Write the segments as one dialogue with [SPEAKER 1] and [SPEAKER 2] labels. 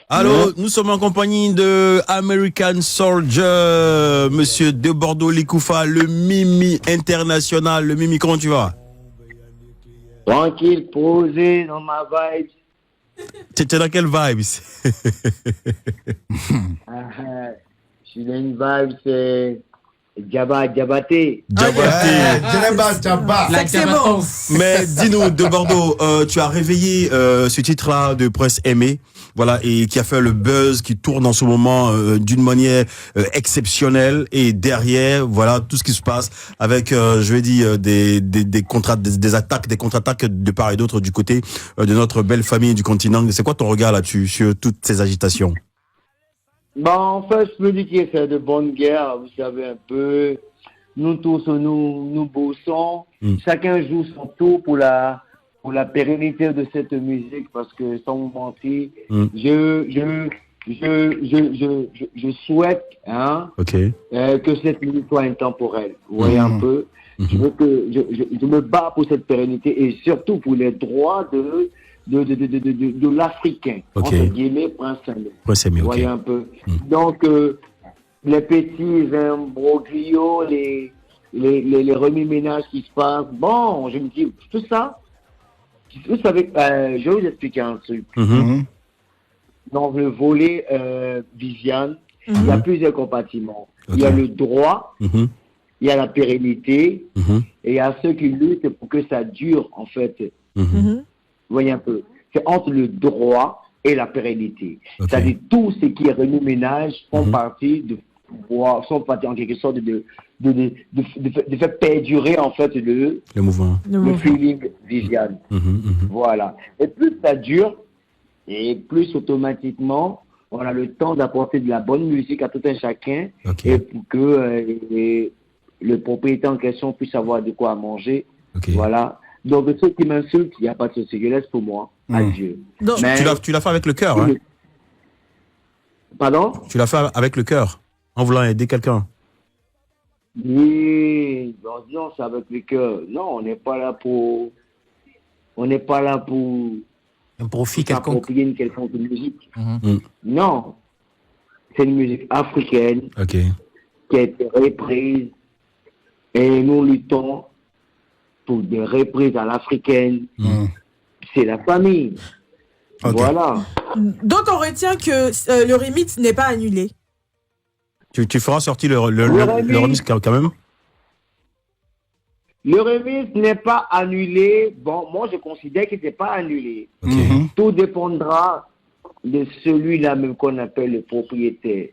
[SPEAKER 1] Allô, nous sommes en compagnie de American Soldier, monsieur de Bordeaux Likoufa, le Mimi international. Le Mimi, comment tu vas?
[SPEAKER 2] Tranquille, posé dans ma vibe.
[SPEAKER 1] Tu es dans quelle vibe?
[SPEAKER 2] Je suis dans une vibe, c'est Diabaté.
[SPEAKER 3] C'est bon.
[SPEAKER 1] Mais dis-nous, de Bordeaux, tu as réveillé ce titre-là de Prince Aimé, voilà, et qui a fait le buzz, qui tourne en ce moment d'une manière exceptionnelle. Et derrière, voilà, tout ce qui se passe avec, je vais dire, des attaques, des contre-attaques de part et d'autre du côté de notre belle famille du continent. C'est quoi ton regard là-dessus, sur toutes ces agitations?
[SPEAKER 2] Bon, en fait, je me dis que c'est de bonne guerre, vous savez un peu. Nous tous, nous bossons. Chacun joue son tour pour la pérennité de cette musique, parce que sans vous mentir, je souhaite que cette musique soit intemporelle. Vous voyez un peu. Je veux que je me bats pour cette pérennité et surtout pour les droits de l'Africain, entre guillemets, Prince Aimé. Vous voyez un peu. Donc, les petits imbroglios, les remue-ménages qui se passent, bon, je me dis, tout ça, vous savez, je vais vous expliquer un truc. Dans le volet Viviane, il y a plusieurs compartiments. Il y a le droit, il y a la pérennité, et il y a ceux qui luttent pour que ça dure, en fait. Vous voyez un peu, c'est entre le droit et la pérennité. C'est-à-dire tout ce qui est remue-ménage sont partis en quelque sorte de faire perdurer en fait le
[SPEAKER 1] mouvement,
[SPEAKER 2] le feeling Viviane. Voilà. Et plus ça dure, et plus automatiquement on a le temps d'apporter de la bonne musique à tout un chacun, et pour que le propriétaire en question puisse avoir de quoi manger. Voilà. Donc, ceux qui m'insultent, il n'y a pas de souci, je laisse pour moi. Adieu.
[SPEAKER 1] Donc, tu l'as fait avec le cœur, hein?
[SPEAKER 2] Pardon?
[SPEAKER 1] Tu l'as fait avec le cœur, en voulant aider quelqu'un.
[SPEAKER 2] Oui, disons, c'est avec le cœur. Non, on n'est pas là pour
[SPEAKER 3] un profit quelconque.
[SPEAKER 2] Une quelconque musique. Non. C'est une musique africaine qui a été reprise et nous luttons pour des reprises à l'africaine. C'est la famille. Voilà.
[SPEAKER 4] Donc on retient que le remix n'est pas annulé.
[SPEAKER 1] Tu feras sortir le remix quand même?
[SPEAKER 2] Le remix n'est pas annulé. Bon, moi je considère qu'il n'est pas annulé. Tout dépendra de celui-là même qu'on appelle le propriétaire.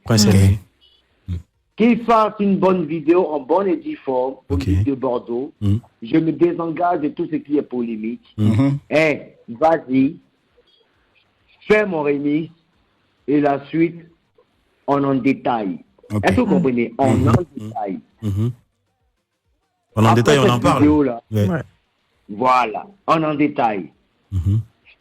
[SPEAKER 2] Qu'il fasse une bonne vidéo en bonne et due forme au niveau de Bordeaux. Je me désengage de tout ce qui est polémique. Vas-y, fais mon remix et la suite, on en détaille. Est-ce que vous comprenez? On en détaille.
[SPEAKER 1] On en détaille, on en parle.
[SPEAKER 2] Vidéo-là, voilà, on en détaille.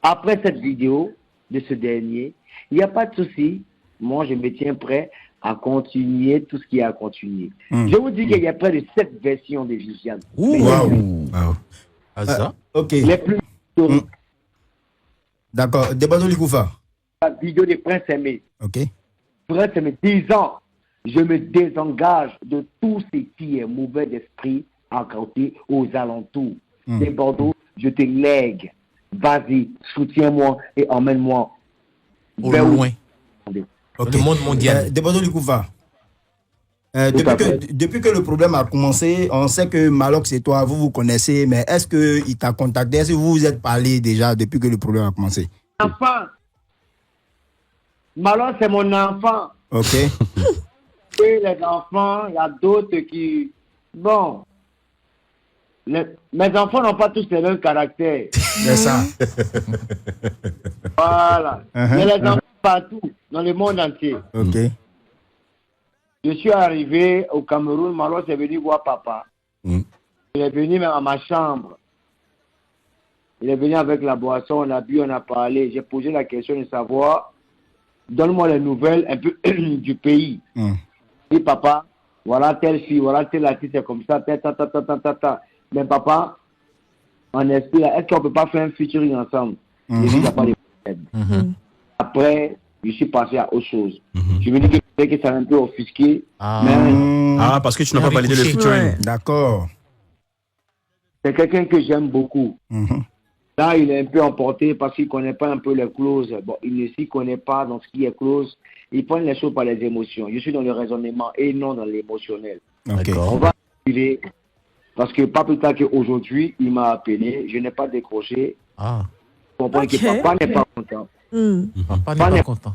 [SPEAKER 2] Après cette vidéo de ce dernier, il n'y a pas de souci. Moi, je me tiens prêt à continuer tout ce qu'il y a à continuer. Je vous dis qu'il y a près de 7 versions de Viviane.
[SPEAKER 3] Ça?
[SPEAKER 2] Les plus historiques.
[SPEAKER 5] D'accord. Débat Likoufa.
[SPEAKER 2] La vidéo de Prince Aimé. Prince Aimé, 10 ans, je me désengage de tout ce qui est mauvais d'esprit à côté, aux alentours. De Bordeaux, je te lègue. Vas-y, soutiens-moi et emmène-moi
[SPEAKER 3] au loin. Le monde mondial.
[SPEAKER 5] Débat Likoufa. Depuis que le problème a commencé, on sait que Malox et toi, vous vous connaissez, mais est-ce qu'il t'a contacté? Est-ce que vous vous êtes parlé déjà depuis que le problème a commencé?
[SPEAKER 2] Enfant. Malox, c'est mon enfant. Et les enfants, il y a d'autres qui... Bon. Mes enfants n'ont pas tous le même caractère.
[SPEAKER 5] C'est ça.
[SPEAKER 2] Voilà. Il y a les enfants partout, dans le monde entier. Je suis arrivé au Cameroun, Malox est venu voir papa. Il est venu même à ma chambre. Il est venu avec la boisson, on a bu, on a parlé. J'ai posé la question de savoir, donne-moi les nouvelles un peu du pays. Et papa, voilà telle fille, voilà telle artiste, c'est comme ça, Mais papa, en esprit, est-ce qu'on ne peut pas faire un featuring ensemble? Il n'y a pas de problème. après, je suis passé à autre chose. Je me dis que peut-être que ça a un peu offusqué.
[SPEAKER 1] Parce que tu n'as pas validé le featuring.
[SPEAKER 5] Ouais. D'accord.
[SPEAKER 2] C'est quelqu'un que j'aime beaucoup. Là, il est un peu emporté parce qu'il ne connaît pas un peu les clauses. Bon, il ne s'y connaît pas dans ce qui est clause. Il prend les choses par les émotions. Je suis dans le raisonnement et non dans l'émotionnel.
[SPEAKER 5] Okay.
[SPEAKER 2] On va arriver parce que pas plus tard qu'aujourd'hui, il m'a appelé. Je n'ai pas décroché. Je comprends que papa n'est pas content.
[SPEAKER 3] Papa n'est pas content.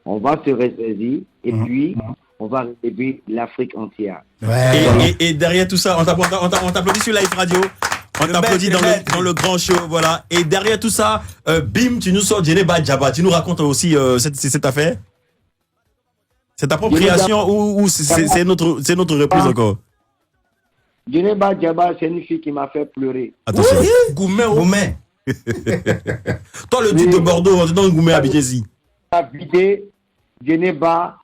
[SPEAKER 2] On va se ressaisir et puis on va relever l'Afrique entière.
[SPEAKER 5] Ouais.
[SPEAKER 1] Et derrière tout ça, on t'applaudit sur Live Radio. On t'applaudit dans le grand show, voilà. Et derrière tout ça, bim, tu nous sors Djeneba Djaba. Tu nous racontes aussi cette affaire. Cette appropriation ou c'est notre reprise encore?
[SPEAKER 2] Djeneba Djaba, c'est une fille qui m'a fait pleurer.
[SPEAKER 1] Attention.
[SPEAKER 5] Goumé.
[SPEAKER 1] Toi, le duc de Bordeaux, on te donne Goumé à Bidjezi.
[SPEAKER 2] La vidéo, Djeneba,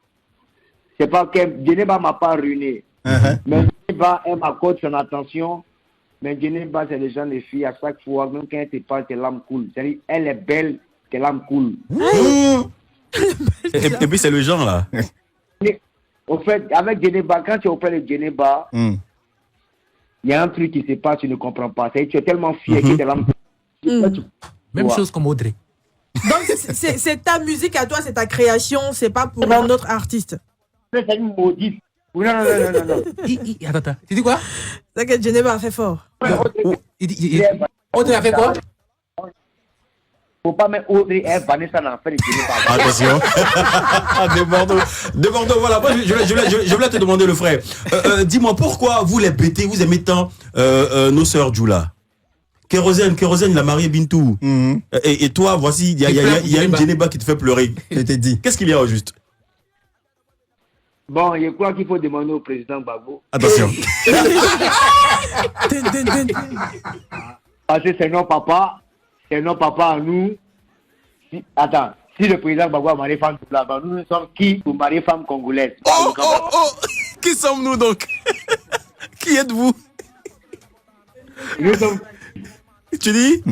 [SPEAKER 2] c'est pas que Djeneba m'a pas ruiné. Mais Djeneba, elle m'accorde son attention. Mais Djeneba, c'est les gens, les filles, à chaque fois, même quand elle te parle, tes larmes coulent. C'est-à-dire, elle est belle, tes larmes coulent.
[SPEAKER 1] Et puis, c'est le genre, là.
[SPEAKER 2] Au fait, avec Djeneba, quand tu es auprès de Djeneba, il y a un truc qui se passe, tu ne comprends pas. C'est-à-dire, tu es tellement fier que tes larmes coulent.
[SPEAKER 3] Même chose comme Audrey.
[SPEAKER 4] Donc, c'est ta musique à toi, c'est ta création, c'est pas pour un autre artiste.
[SPEAKER 2] C'est une maudite. Non.
[SPEAKER 3] Attends. Tu dis quoi?
[SPEAKER 4] C'est que Djeneba a fait fort.
[SPEAKER 3] Audrey a fait quoi?
[SPEAKER 2] Faut pas mettre Audrey et Vanessa dans l'affaire de Djeneba.
[SPEAKER 1] Attention. De Bordeaux, voilà. Moi, je voulais te demander, le frère. Dis-moi, pourquoi vous les bêtez, vous aimez tant nos sœurs Djoula? Kérosène, il a marié Bintou. Et toi, voici, il y a une Djeneba qui te fait pleurer.
[SPEAKER 5] Je t'ai dit.
[SPEAKER 1] Qu'est-ce qu'il y a au juste?
[SPEAKER 2] Bon, je crois qu'il faut demander au président Gbagbo.
[SPEAKER 1] Attention.
[SPEAKER 2] Parce que c'est nos papas à nous. Si le président Gbagbo a marié femme là-bas, nous sommes qui pour marier femme congolaise?
[SPEAKER 1] Qui sommes-nous donc? Qui êtes-vous?
[SPEAKER 2] Nous sommes...
[SPEAKER 1] Tu dis?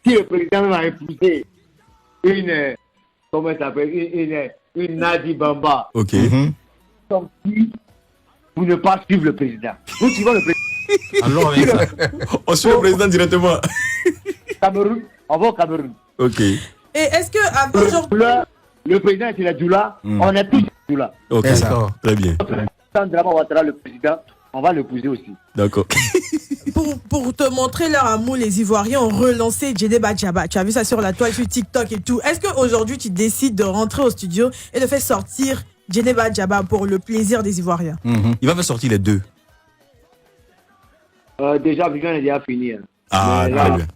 [SPEAKER 2] Si le président m'a épousé une... Comment ça s'appelle? Une Nadi Bamba.
[SPEAKER 1] Ok.
[SPEAKER 2] Nous sommes qui pour ne pas suivre le président? Nous suivons le président.
[SPEAKER 3] Alors, avec ça.
[SPEAKER 1] On suit le président directement.
[SPEAKER 2] Cameroun, on va au Cameroun.
[SPEAKER 1] Ok.
[SPEAKER 4] Et est-ce que aujourd'hui...
[SPEAKER 2] Le président est la Djoula, on est tous Djoula.
[SPEAKER 1] Ok,
[SPEAKER 3] d'accord.
[SPEAKER 1] Très bien.
[SPEAKER 2] Quand Drama Ouattara, le président, on va l'épouser aussi.
[SPEAKER 1] D'accord.
[SPEAKER 4] Pour te montrer leur amour, les Ivoiriens ont relancé Djeneba Djaba. Tu as vu ça sur la toile, sur TikTok et tout. Est-ce qu'aujourd'hui, tu décides de rentrer au studio et de faire sortir Djeneba Djaba pour le plaisir des Ivoiriens?
[SPEAKER 1] Il va faire sortir les deux.
[SPEAKER 2] Déjà, Vivian est déjà fini. Hein.
[SPEAKER 1] Ah, très bien.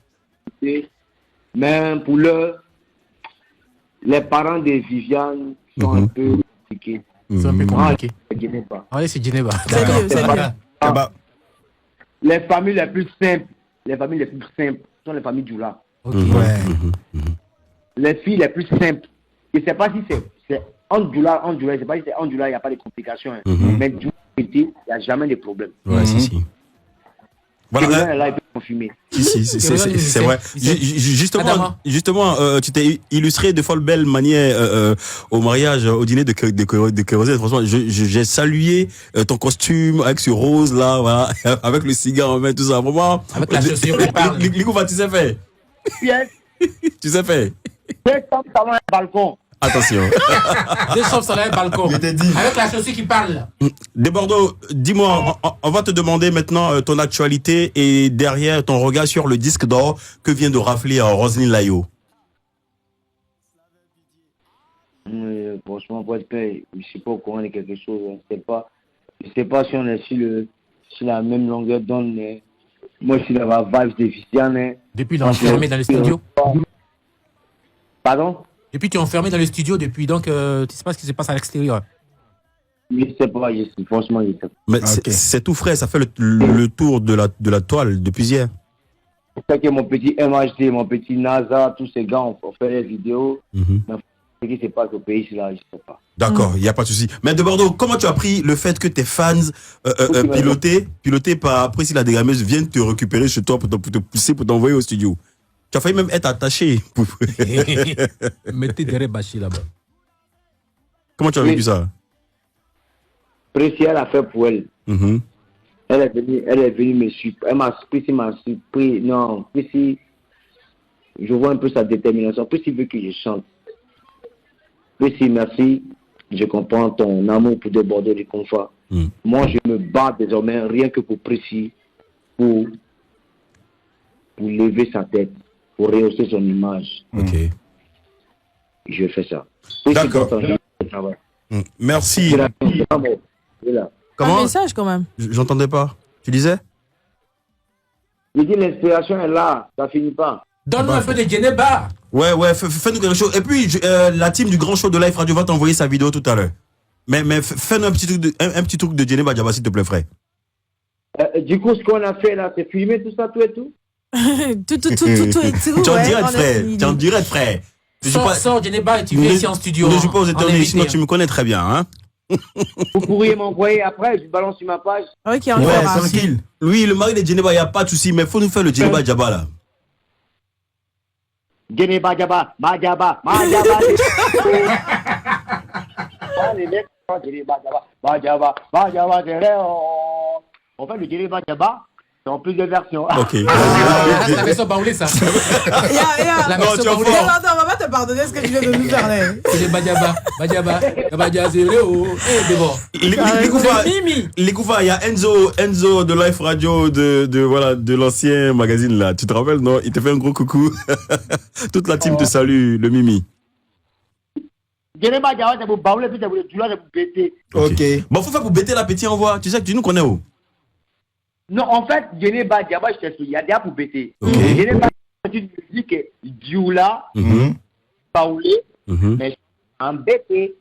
[SPEAKER 2] Mais pour les parents de Viviane sont un peu compliqués.
[SPEAKER 3] C'est un peu compliqué.
[SPEAKER 2] Allez,
[SPEAKER 3] c'est Djeneba.
[SPEAKER 2] Les familles les plus simples sont les familles Djoula.
[SPEAKER 3] Okay.
[SPEAKER 2] Les filles les plus simples. Je ne sais pas si c'est en Djoula, je ne sais pas si c'est en Djoula, il n'y a pas de complications. Hein. Mais Djoula, il n'y a jamais de problème.
[SPEAKER 1] Ouais, si.
[SPEAKER 2] Voilà. Là, il peut confirmer.
[SPEAKER 1] Si, c'est vrai. Justement, tu t'es illustré de folle belle manière au mariage, au dîner de Kérosène. Franchement, j'ai salué ton costume avec ce rose là, voilà, avec le cigare en main, tout ça. Vraiment.
[SPEAKER 3] Avec la chaussure qui parle.
[SPEAKER 1] Likoufa, tu sais faire. Tu sais faire.
[SPEAKER 2] C'est comme ça, un balcon.
[SPEAKER 1] Attention.
[SPEAKER 3] Deux chambres sur le balcon.
[SPEAKER 5] Je t'ai dit.
[SPEAKER 3] Avec la chaussure qui parle.
[SPEAKER 1] De Bordeaux, dis-moi, on va te demander maintenant ton actualité et derrière ton regard sur le disque d'or que vient de rafler Roselyne Layo.
[SPEAKER 2] Franchement, pour être clair, je ne suis pas au courant de quelque chose. Je ne sais pas si on est sur la même longueur d'onde. Moi, je suis dans la vibe de Viviane.
[SPEAKER 3] Depuis, il est enfermé dans le studio.
[SPEAKER 2] Pardon?
[SPEAKER 3] Depuis, tu es enfermé dans le studio, depuis, donc tu ne sais pas ce qui se passe à l'extérieur.
[SPEAKER 2] Je ne sais pas, franchement, je ne sais pas.
[SPEAKER 1] Mais c'est tout frais, ça fait le tour de la toile depuis hier.
[SPEAKER 2] C'est ça que mon petit MHD, mon petit NASA, tous ces gars ont fait des vidéos. Mais ce qui se passe au pays, là, je ne sais pas.
[SPEAKER 1] D'accord, il n'y a pas de souci. Mais de Bordeaux, comment tu as pris le fait que tes fans pilotés par Priscilla Degameuse viennent te récupérer chez toi pour te pousser, pour t'envoyer au studio? Tu as failli même être attaché.
[SPEAKER 3] Mettez des Bachi là-bas.
[SPEAKER 1] Comment tu as vécu ça?
[SPEAKER 2] Précis, elle a fait pour elle. Elle est venue me suivre. Elle m'a surpris. Non, Précis, je vois un peu sa détermination. Précis veut que je chante. Précis, merci. Je comprends ton amour pour déborder du confort. Moi, je me bats désormais rien que pour Précis, pour lever sa tête, pour rehausser son image.
[SPEAKER 1] Ok.
[SPEAKER 2] Je fais ça.
[SPEAKER 1] D'accord. Merci.
[SPEAKER 4] Un message quand même.
[SPEAKER 1] J'entendais pas. Tu disais?
[SPEAKER 2] Je dis l'inspiration est là, ça finit pas.
[SPEAKER 3] Donne-nous un peu de Djeneba.
[SPEAKER 1] Ouais, fais-nous quelque chose. Et puis, la team du grand show de Life Radio va t'envoyer sa vidéo tout à l'heure. Mais fais-nous un petit truc de Djeneba Djaba, s'il te plaît, frère.
[SPEAKER 2] Du coup, ce qu'on a fait là, c'est filmer tout ça, tout et tout.
[SPEAKER 4] tout et tout.
[SPEAKER 1] Tu en direct, frère. Tu en direct, frère.
[SPEAKER 3] Sors Djeneba et tu viens ici en studio.
[SPEAKER 1] Ne joue pas aux États-Unis, sinon tu me connais très bien, hein.
[SPEAKER 2] Vous pourriez m'envoyer après, je balance sur ma page.
[SPEAKER 4] Ok, on verra.
[SPEAKER 1] Tranquille. Lui, le mari de Djeneba, il n'y a pas de souci, mais il faut nous faire le Djeneba Djaba là.
[SPEAKER 2] Djeneba Djaba, Djaba. On fait le Djeneba Djaba dans plusieurs versions.
[SPEAKER 1] Ok.
[SPEAKER 3] C'est la version baoulée, ça.
[SPEAKER 4] La version baoulée. Attends, on va pas te pardonner ce que tu viens de nous faire là.
[SPEAKER 3] Djeneba Djaba,
[SPEAKER 1] Les Koufa, il y a Enzo de Life Radio de l'ancien magazine là. Tu te rappelles, non? Il te fait un gros coucou. Toute la team te salue, le Mimi.
[SPEAKER 2] Djeneba Djaba, c'est pour baouler, puis c'est pour péter.
[SPEAKER 1] Ok. Bon, faut faire pour bêter l'appétit, envoie. Tu sais que tu nous connais où?
[SPEAKER 2] Non, en fait, Djeneba Djaba, je t'explique, il y a déjà pour bêter. Djeneba Djaba, c'est une musique Dioula, baoulé, mais en bêté.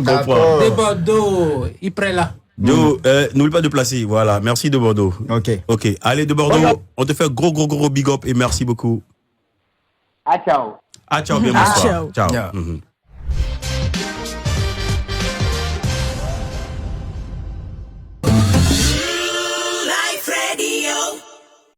[SPEAKER 1] D'accord.
[SPEAKER 3] De Bordeaux, il prend là.
[SPEAKER 1] N'oublie pas de placer, voilà. Merci de Bordeaux. Ok. Allez, de Bordeaux, on te fait gros big up et merci beaucoup.
[SPEAKER 2] Ciao.
[SPEAKER 1] Ciao, bien bonsoir. Ciao.